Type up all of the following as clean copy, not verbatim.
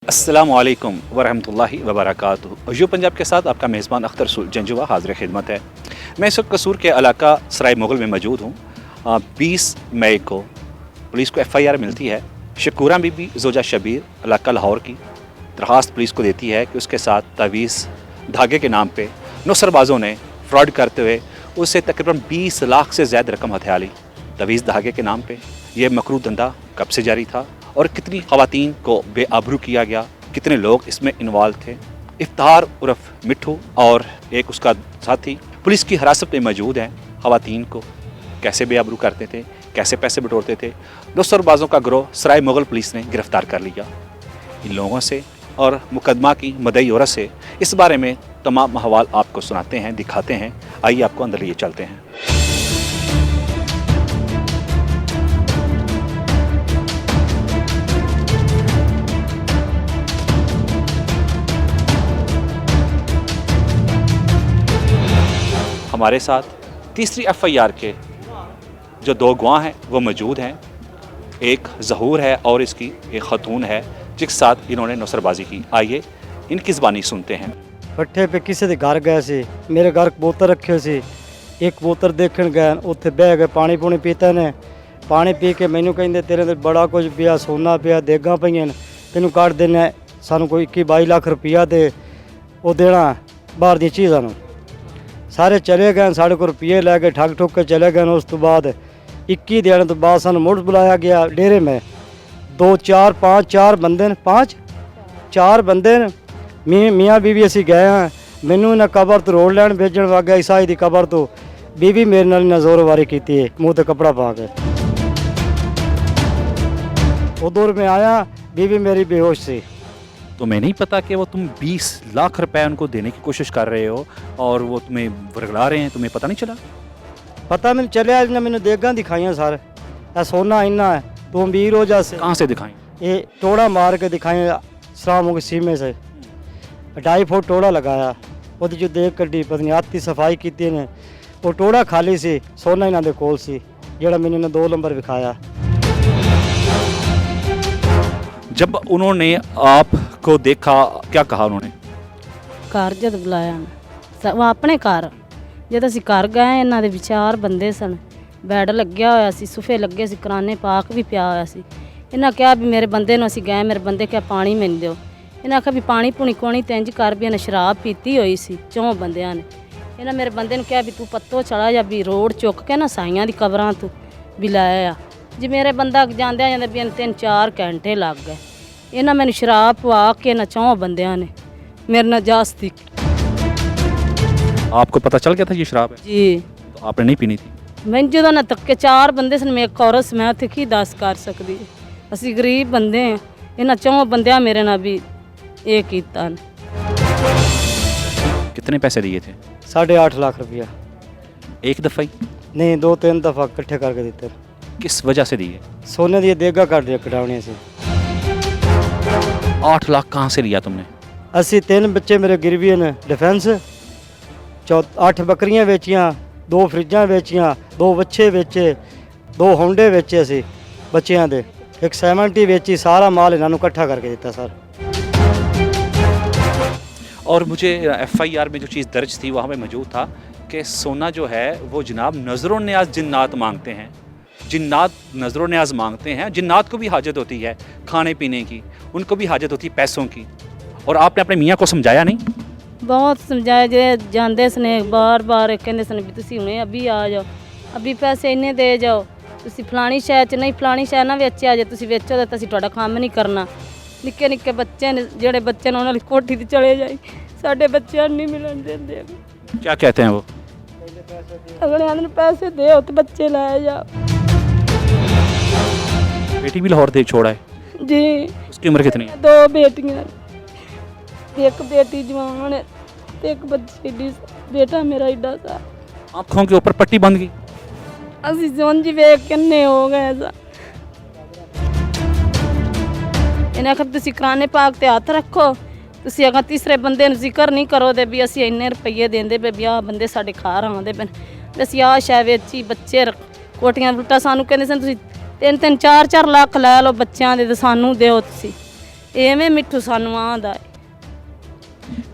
अस्सलामुअलैकुम वरहमतुल्लाहि वबरकातुहू। यू पंजाब के साथ आपका मेज़बान अख्तर जंजुआ हाज़िर खिदमत है। मैं इस वक्त कसूर के इलाका सराय मुग़ल में मौजूद हूँ। 20 मई को पुलिस को FIR मिलती है। शकूरा बीबी ज़ोजा शबीर इलाका लाहौर की दरख्वास्त पुलिस को देती है कि उसके साथ तवीज़ धागे के नाम पे नुसरबाज़ों ने फ्रॉड करते हुए उससे तकरीबन 20 लाख से ज़्यादा रकम हथिया ली। तवीज़ धागे के नाम पे ये मकरूह धंधा कब से जारी था और कितनी ख़वातीन को बेआबरू किया गया, कितने लोग इसमें इन्वॉल्व थे। इफ्तार उर्फ मिठू और एक उसका साथी पुलिस की हिरासत में मौजूद हैं। ख़वातीन को कैसे बेआबरू करते थे, कैसे पैसे बटोरते थे, नुसरबाज़ों का गिरोह सराय मुग़ल पुलिस ने गिरफ़्तार कर लिया। इन लोगों से और मुकदमा की मदई औरत से इस बारे में तमाम अहवाल आपको सुनाते हैं, दिखाते हैं। आइए आपको अंदर लिए चलते हैं। हमारे साथ तीसरी FIR के जो 2 गवाह हैं वो मौजूद हैं। एक ज़हूर है और इसकी एक खतून है जिसके साथ इन्होंने नुसरबाजी की। आइए इनकी ज़बानी सुनते हैं। पट्ठे पे किसी के घर गए सी, मेरे घर बोतल रखे सी, एक बोतल देखने गए, उत्थे बह गए, पानी पूनी पीते ने। पानी पी के मैनू कहिंदे तेरे ते बड़ा कुछ पिया, सोना पिया, देगां पईयां ने, तेनू कट देना, सानू कोई 21-22 लाख रुपया दे वो देना बाहर दी चीज़ां नू। सारे चले गए, साढ़े को रुपये लै के ठग ठुक के चले गए। उस तो बाद 21 दिन तो बाद सानू मुड़ बुलाया गया डेरे में। 4 बंदे ने, 4 बंदे ने, मियाँ बीवी असी गए हैं। मैनू इन्हें कबर तो रोड लैन भेजन लग गया, ईसाई की कबर तो। बीवी मेरे नाल इन्हें जोरवारी की है, मुँह ते कपड़ा पा के। उधर में आया, बीवी मेरी बेहोश सी। तुम्हें नहीं पता कि वो तुम 20 लाख रुपए उनको देने की कोशिश कर रहे हो और वो तुम्हें वरगला रहे हैं, तुम्हें पता नहीं चला? पता मैंने चलिया, इन्हें मैंने देगां दिखाइयाँ सारे, ए सोना इन्ना है, तू अमीर हो जा। कहाँ से दिखाएं? ये टोड़ा मार के दिखाएँ सरामों के सीमे से। 2.5 फुट टोड़ा लगाया, वो जो देख कड्डी पत्नी हाथ की सफाई की ने। वो टोड़ा खाली सी, सोना इन्हों के कोल सी, जेड़ा मैंने इन्हें 2 नंबर विखाया। जब उन्होंने आपको देखा क्या कहा उन्होंने? घर जद बुलाया वो अपने घर जद असी घर गए, इन्हों के 4 बंदे सन, बैड लग्या होया सी, सोफे लगे सी, कराने पाक भी पिया होया सी। इन्हें कहा भी मेरे बंदे नूं असी गए, मेरे बंदे क्या पानी मैनू दिओ। इन्हें आखिया भी पानी पूनी कोनी, ते इंज कर भी इन्हें शराब पीती हुई सी 4 बंदियां ने। इन्हें मेरे बंदे नूं कहा भी तू पत्तो चढ़ा जा, भी रोड चुक के ना साइयां दी कबरां तू भी लाया जी। मेरे बंदा जांदे जांदे भी 3-4 घंटे लग गए। इन्हें मैनू शराब पवा के ना 4 बंदियां ने मेरे नाल जास्ती। आपको पता चल गया था ये शराब है? जी। तो आपने नहीं पीनी थी? मैं जो ना तक के 4 बंदे सन, मैं एक औरत मैं उत्थे की दस कर सकती। असी गरीब बंदे हैं, इन्हां 4 बंदियां मेरे नाल भी ये कीता। कितने पैसे दिए थे? 8.5 लाख रुपया। एक दफ़ा ही? नहीं, 2-3 दफ़ा इकट्ठे करके देते। किस वजह से दिए? सोने दी देगा कट दिया कटावने से। 8 लाख कहाँ से लिया तुमने? असी 3 बच्चे मेरे गिरवी ने, डिफेंस 8 बकरियां बेचियां, 2 फ्रिजां बेचियां, 2 बच्चे बेचे, 2 होंडे बेचे असी बच्चियां दे, एक 70 बेची। सारा माल इन्होंने इकट्ठा करके दिता सर। और मुझे FIR में जो चीज़ दर्ज थी वहाँ पे मौजूद था कि सोना जो है वो जनाब नज़र न्याज जिन्नात मांगते हैं। जिन्नात नज़र न्याज मांगते हैं। जिन्नात को भी हाजत होती है खाने पीने की, उनको भी हाजत होती है पैसों की। और आपने अपने मियाँ को समझाया नहीं? बहुत समझाया जे जाते सने, बार बार कहते सन भी तुसी हुणे अभी आ जाओ, अभी पैसे इन्ने दे जाओ, तुसी फलानी शहर च नहीं, फलानी शहर ना वेचया जे, तुसी वेचो तो असीं तुहाडा काम नहीं करना। निक्के निक्के बच्चे ने, जेड़े बच्चे ने उन्होंने कोठी ते चले जाए, साडे बच्चे नहीं मिलन देंदे। क्या कहते हैं वो? अगले आंदे पैसे दे तो बच्चे लै जाओ। बेटी भी लाहौर दे छोड़ा है जी। उसकी उम्र कितनी है? 2 बेटियां, एक बेटी जवान है, एक बच्ची एडी, बेटा मेरा एडा सा। आँखों के ऊपर पट्टी बंद गई? असी समझ वेख किन्ने हो गए सा। इन्हें आखिया तुसी कराने पाक ते हथ रखो, तुसी अगर तीसरे बंदे नूं जिक्र नहीं करो ते भी असी इन्ने रुपये देंदे पे भी आ बंदे साडे घर आंदे पे, असी आ शै वेची बच्चे कोटियां बुलटा सानू कहंदे सन तुसी 3-4 लाख लै लो बच्चों दे, सानू दिओ तुसी। एवें मिठू सानू आंदा है।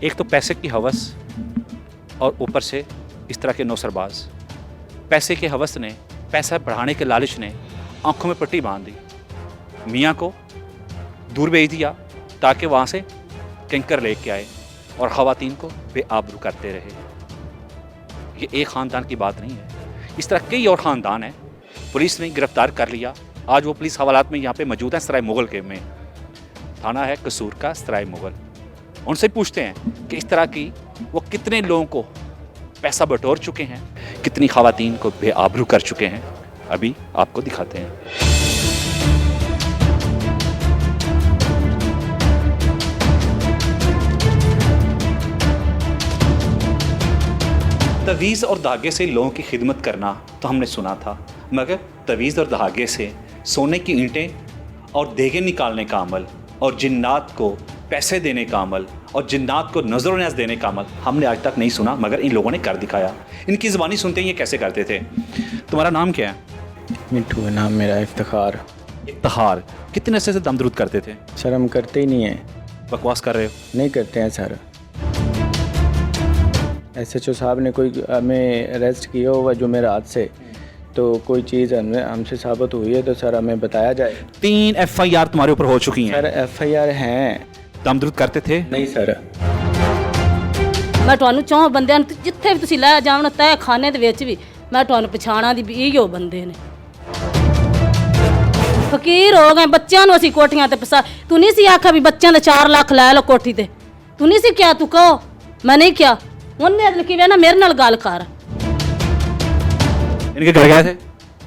एक तो पैसे की हवस और ऊपर से इस तरह के नौसरबाज। पैसे के हवस ने, पैसा बढ़ाने के लालच ने आंखों में पट्टी बांध दी, मियाँ को दूर भेज दिया ताकि वहाँ से टैंकर लेके आए और ख़वातीन को बेआबरू करते रहे। ये एक ख़ानदान की बात नहीं है, इस तरह कई और ख़ानदान हैं। पुलिस ने गिरफ्तार कर लिया, आज वो पुलिस हवालात में यहाँ पे मौजूद है सराय मुगल के में। थाना है कसूर का सराय मुगल। उनसे पूछते हैं कि इस तरह की वो कितने लोगों को पैसा बटोर चुके हैं, कितनी ख़वातीन को बेआबरू कर चुके हैं। अभी आपको दिखाते हैं। तवीज़ और धागे से लोगों की खिदमत करना तो हमने सुना था, मगर तवीज़ और धागे से सोने की ईंटें और देगे निकालने का अमल और जिन्नात को पैसे देने का अमल और जिन्नात को नज़र न्याज देने का अमल हमने आज तक नहीं सुना, मगर इन लोगों ने कर दिखाया। इनकी ज़बानी सुनते ही ये कैसे करते थे। तुम्हारा नाम क्या है? मिट्ठू है नाम मेरा। इफ्तिखार। इफ्तिखार। कितने अरसे से दम दरूद करते थे? सर हम करते ही नहीं हैं। बकवास कर रहे हो? नहीं करते हैं सर। SHO साहब ने कोई हमें अरेस्ट किया हुआ जुमेरात से, तो कोई चीज़ हमसे साबित हुई है तो सर हमें बताया जाए। 3 FIR तुम्हारे ऊपर हो चुकी हैं। सर FIR हैं। दम दरूद करते थे? नहीं सर। मैं ਤੁਹਾਨੂੰ ਚੌਂ ਬੰਦਿਆਂ ਨੂੰ ਜਿੱਥੇ ਵੀ ਤੁਸੀਂ ਲੈ ਜਾਵਣ ਤੈ ਖਾਨੇ ਦੇ ਵਿੱਚ ਵੀ ਮੈਂ ਤੁਹਾਨੂੰ ਪਛਾਣਾ ਦੀ ਵੀ ਇਹੋ ਬੰਦੇ ਨੇ। ਫਕੀਰ ਹੋ ਗਏ, ਬੱਚਿਆਂ ਨੂੰ ਅਸੀਂ ਕੋਠੀਆਂ ਤੇ ਪਸਾ। ਤੂੰ ਨਹੀਂ ਸੀ ਆਖਿਆ ਵੀ ਬੱਚਿਆਂ ਦੇ 4 ਲੱਖ ਲੈ ਲਓ ਕੋਠੀ ਤੇ? ਤੂੰ ਨਹੀਂ ਸੀ ਕਿਹਾ? ਤੂੰ ਕਹੋ ਮੈਂ ਨਹੀਂ ਕਿਹਾ। ਉਹਨੇ ਕਿਵੇਂ ਨਾ ਮੇਰੇ ਨਾਲ ਗੱਲ ਕਰ। इनके घर गए थे?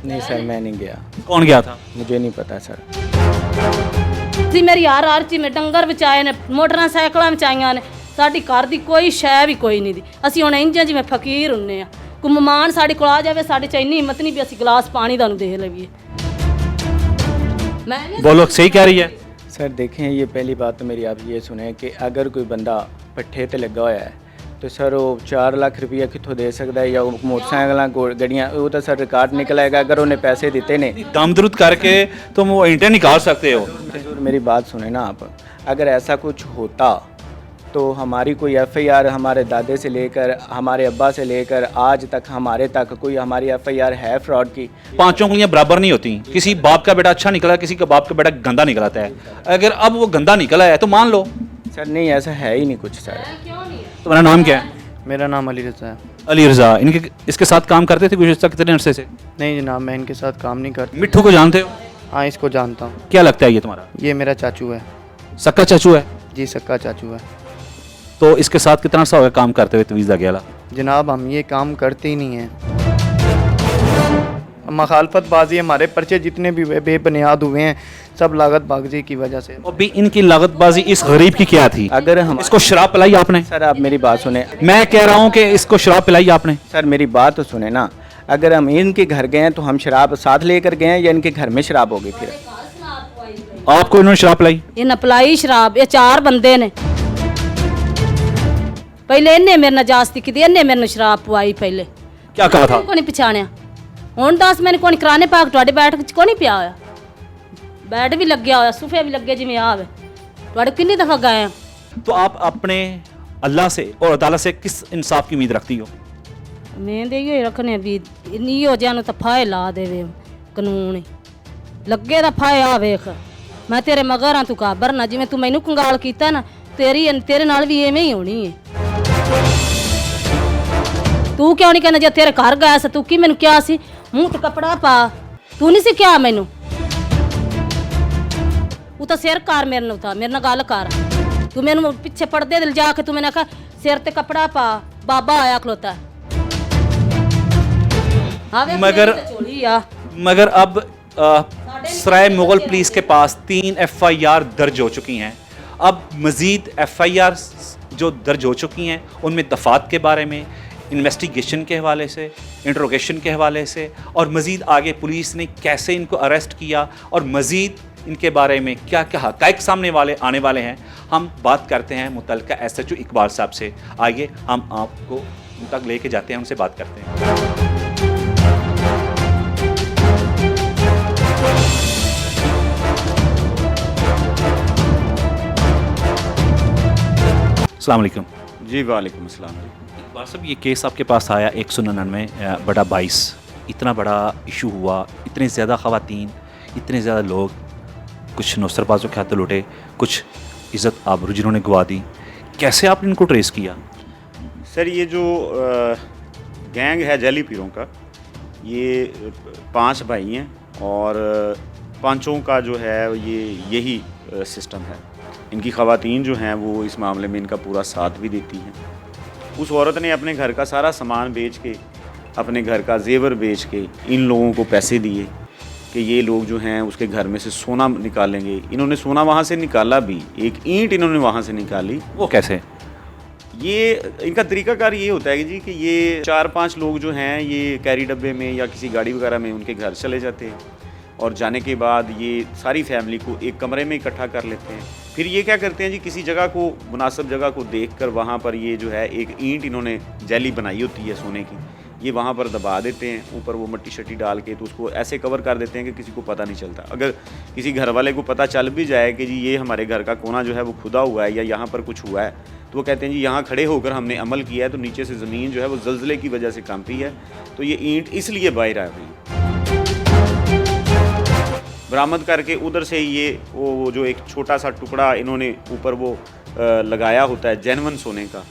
नहीं सर मैं नहीं गया। कौन गया था? मुझे नहीं पता सर। ਸੀ ਮੇਰੀ ਯਾਰ ਆਰਚੀ ਮੇ ਡੰਗਰ ਵਿਚਾਏ ਨੇ, ਮੋਟਰਾਂ ਸਾਈਕਲਾਂ ਵਿਚਾਈਆਂ ਨੇ, ਸਾਡੀ ਘਰ ਦੀ ਕੋਈ ਸ਼ੈ ਵੀ ਕੋਈ ਨਹੀਂ ਦੀ। ਅਸੀਂ ਹੁਣ ਇੰਜਾਂ ਜਿਵੇਂ ਫਕੀਰ ਹੁੰਨੇ ਆ। ਕੋਈ ਮਹਿਮਾਨ ਸਾਡੇ ਕੋਲ ਆ ਜਾਵੇ, ਸਾਡੇ ਚ ਇੰਨੀ ਹਿੰਮਤ ਨਹੀਂ ਵੀ ਅਸੀਂ ਗਲਾਸ ਪਾਣੀ ਦਾ ਨੂੰ ਦੇ ਲਈਏ। ਮੈਂ बोलो, सही कह रही है। सर देखें, ये पहली बात तो मेरी आप ये सुने कि अगर कोई बंदा पट्ठे ते लगा हुआ है तो सर वो 4 लाख रुपया कितों दे सकता है, या मोटरसाइकिल गड्डियाँ, वो तो सर रिकॉर्ड निकल आएगा अगर उन्हें पैसे देते ने। दम दरूद करके तुम वो ईंटें निकाल सकते हो। मेरी बात सुने ना आप, अगर ऐसा कुछ होता तो हमारी कोई FIR हमारे दादे से लेकर हमारे अब्बा से लेकर आज तक हमारे तक कोई हमारी FIR है फ्रॉड की? 5 उंगलियां बराबर नहीं होती। किसी बाप का बेटा अच्छा निकला, किसी का बाप का बेटा गंदा निकलाता है। अगर अब वो गंदा निकला है तो मान लो। सर नहीं, ऐसा है ही नहीं कुछ सर। तुम्हारा नाम क्या है? मेरा नाम अली रज़ा है। अली रज़ा। इनके इसके साथ काम करते थे गुज़श्ता कितने अरसे से? नहीं जनाब, मैं इनके साथ काम नहीं करता। मिट्ठू को जानते हो? हाँ, इसको जानता हूँ। क्या लगता है ये तुम्हारा? ये मेरा चाचू है। सक्का चाचू है? जी सक्का चाचू है। तो इसके साथ कितना अर्सा हो गया काम करते हुए तवीज़ अगेला? जनाब हम ये काम करते ही नहीं हैं। मखालफत बाजी, हमारे पर्चे जितने भी बेबुनियाद हुए हैं सब लागत बाजी की वजह से। अभी इनकी लागतबाजी इस गरीब की क्या थी? अगर हम इसको शराब पिलाई आपने? सर आप मेरी बात सुने। मैं कह रहा हूँ कि इसको शराब पिलाई आपने? सर मेरी बात तो सुने ना, अगर हम इनके घर गए हैं तो हम शराब साथ लेकर गए हैं या इनके घर में शराब होगी? फिर आपको इन्होंने शराब पिलाई? ਇਹਨਾਂ ਪਲਾਈ ਸ਼ਰਾਬ। ਇਹ 4 ਬੰਦੇ ਨੇ। ਪਹਿਲੇ ਇਹਨੇ ਮੇਰੇ ਨਾਲ ਜਾਸਤੀ ਕੀਤੀ, ਇਹਨੇ ਮੇਰੇ ਨੂੰ ਸ਼ਰਾਬ ਪਵਾਈ ਪਹਿਲੇ। क्या कहा था? ਕੋਈ ਨਹੀਂ ਪਛਾਣਿਆ। ਹੁਣ ਦੱਸ ਮੈਨੂੰ ਕੋਈ ਕਰਾਨੇ ਪਾਕ ਤੁਹਾਡੇ ਬੈਠਕ ਚ ਕੋਈ ਨਹੀਂ ਪਿਆ ਹੋਇਆ? ਬੈੱਡ ਵੀ ਲੱਗਿਆ ਹੋਇਆ, ਸੋਫੇ ਵੀ ਲੱਗੇ ਜਿਵੇਂ ਆਵੇ। ਤੁਹਾਡੇ ਕਿੰਨੀ ਦਫਾ ਗਏ ਆ? तो आप अपने अल्लाह से और अदालत से किस इंसाफ की उम्मीद रखती हो? ਮੈਂ ਦੇ ਹੀ ਰੱਖਨੇ ਵੀ ਇੰਨੀ ਹੋ ਜਾਣ ਤਾਂ ਫਾਇ ਲਾ ਦੇਵੇ ਕਾਨੂੰਨ ਹੀ। ਲੱਗੇ ਦਾ ਫਾਇ ਆ ਵੇਖ। ਮੈਂ ਤੇਰੇ ਮਗਰ ਆ, ਤੂੰ ਕਾਬਰ ਨਾ। ਜਿਵੇਂ ਤੂੰ ਮੈਨੂੰ ਕੰਗਾਲ ਕੀਤਾ ਨਾ, ਤੇਰੇ ਨਾਲ ਵੀ ਐਵੇਂ ਹੀ ਹੋਣੀ ਹੈ। ਤੂੰ ਕਿਉਂ ਨਹੀਂ ਕਹਿੰਦਾ ਜੇ ਤੇਰੇ ਘਰ ਗਿਆ ਸੀ ਤੂੰ ਕੀ ਮੈਨੂੰ ਕਿਹਾ ਸੀ ਮੂੰਹ ਤੇ ਕਪੜਾ ਪਾ? ਤੂੰ ਨਹੀਂ ਸੀ ਕਿਹਾ ਮੈਨੂੰ? ਉਹ ਤਾਂ ਸਿਰ ਕਰ ਮੇਰੇ ਨੂੰ, ਤਾਂ ਮੇਰੇ ਨਾਲ ਗੱਲ ਕਰ। ਤੂੰ ਮੈਨੂੰ ਪਿੱਛੇ ਪਰਦੇ ਦੇ ਜਾ ਕੇ ਤੂੰ ਮੈਨੂੰ ਆਖਿਆ ਸਿਰ ਤੇ ਕਪੜਾ ਪਾ, ਬਾਬਾ ਆਇਆ ਖਲੋਤਾ। मगर अब सराय मुगल पुलिस के पास 3 FIR दर्ज हो चुकी हैं। अब मज़ीद FIR जो दर्ज हो चुकी हैं उनमें दफात के बारे में, इन्वेस्टिगेशन के हवाले से, इंट्रोगेशन के हवाले से, और मज़ीद आगे पुलिस ने कैसे इनको अरेस्ट किया और मज़ीद इनके बारे में क्या क्या हक़ाइक़ सामने आने वाले हैं, हम बात करते हैं मुतल्लिका SHO इकबाल साहब से। आइए हम आपको उन तक लेके जाते हैं, उनसे बात करते हैं। अस्सलाम वालेकुम। जी वालेकुम अस्सलाम। इकबाल साहब, ये केस आपके पास आया 199 बटा 22, इतना बड़ा इशू हुआ, इतने ज़्यादा ख़वातीन, इतने ज़्यादा लोग, कुछ नुसरबाजों के हाथों लुटे, कुछ इज़्ज़त आबरू जिन्होंने गवा दी, कैसे आपने इनको ट्रेस किया? सर ये जो गैंग है जैली पीरों का, ये 5 भाई हैं और पांचों का जो है ये यही सिस्टम है। इनकी ख़वातीन जो हैं वो इस मामले में इनका पूरा साथ भी देती हैं। उस औरत ने अपने घर का सारा सामान बेच के, अपने घर का जेवर बेच के इन लोगों को पैसे दिए कि ये लोग जो हैं उसके घर में से सोना निकालेंगे। इन्होंने सोना वहाँ से निकाला भी, एक ईंट इन्होंने वहाँ से निकाली। वो कैसे? ये इनका तरीकाकार ये होता है कि जी कि ये 4-5 लोग जो हैं ये कैरी डब्बे में या किसी गाड़ी वगैरह में उनके घर चले जाते हैं और जाने के बाद ये सारी फैमिली को एक कमरे में इकट्ठा कर लेते हैं। फिर ये क्या करते हैं जी, किसी जगह को, मुनासिब जगह को देखकर वहाँ पर ये जो है एक ईंट इन्होंने जैली बनाई होती है सोने की, ये वहाँ पर दबा देते हैं, ऊपर वो मट्टी शट्टी डाल के, तो उसको ऐसे कवर कर देते हैं कि किसी को पता नहीं चलता। अगर किसी घर वाले को पता चल भी जाए कि जी ये हमारे घर का कोना जो है वो खुदा हुआ है या यहाँ पर कुछ हुआ है, तो वो कहते हैं जी यहाँ खड़े होकर हमने अमल किया है, तो नीचे से ज़मीन जो है वो ज़लज़ले की वजह से कांपी है, तो ये ईंट इसलिए बाहर आ गई। बरामद करके उधर से ये वो जो एक छोटा सा टुकड़ा इन्होंने ऊपर वो लगाया होता है जेन्युइन सोने का,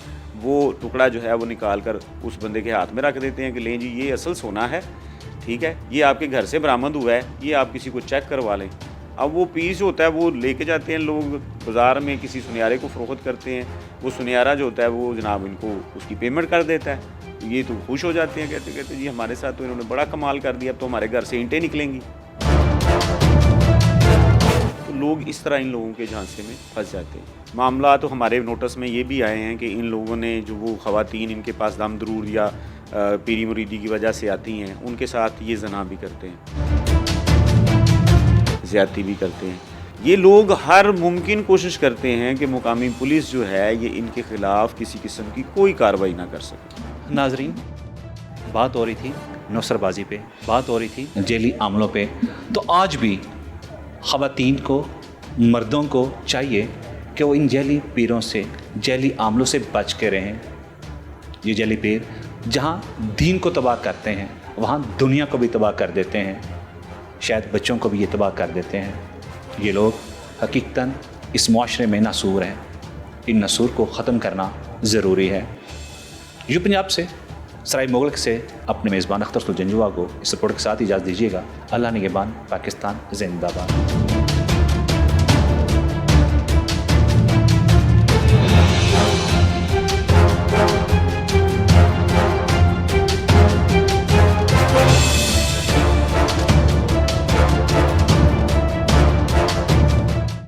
वो टुकड़ा जो है वो निकाल कर उस बंदे के हाथ में रख देते हैं कि लें जी ये असल सोना है, ठीक है, ये आपके घर से बरामद हुआ है, ये आप किसी को चेक करवा लें। अब वो पीस होता है वो लेके जाते हैं लोग बाज़ार में, किसी सुनियारे को फ़रोख्त करते हैं। वो सुनियारा जो होता है वो जनाब इनको उसकी पेमेंट कर देता है। ये तो खुश हो जाते हैं, कहते कहते जी हमारे साथ तो इन्होंने बड़ा कमाल कर दिया, अब तो हमारे घर से ईंटें निकलेंगी। तो लोग इस तरह इन लोगों के झांसे में फंस जाते हैं। मामला तो हमारे नोटिस में ये भी आए हैं कि इन लोगों ने जो वो ख़वातीन इनके पास दम दरूर या पीरी मुरीदी की वजह से आती हैं, उनके साथ ये जना भी करते हैं, ज़्यादती भी करते हैं। ये लोग हर मुमकिन कोशिश करते हैं कि मुकामी पुलिस जो है ये इनके ख़िलाफ़ किसी किस्म की कोई कार्रवाई ना कर सके। नाजरीन, बात हो रही थी नुसरबाजी पे, बात हो रही थी जेली आमलों पे, तो आज भी ख़वातीन को, मर्दों को चाहिए कि वो इन जेली पीरों से, जेली आमलों से बच के रहें। ये जेली पीर जहाँ दीन को तबाह करते हैं वहाँ दुनिया को भी तबाह कर देते हैं, शायद बच्चों को भी ये तबाह कर देते हैं। ये लोग हकीकतन इस मुआशरे में नासूर हैं, इन नसूर को ख़त्म करना ज़रूरी है। यू पंजाब से, सराय मुगल से अपने मेज़बान अख्तर सुल जंजुआ को इस रिपोर्ट के साथ इजाज़त दीजिएगा। अल्लाह निगहबान, पाकिस्तान जिंदाबाद।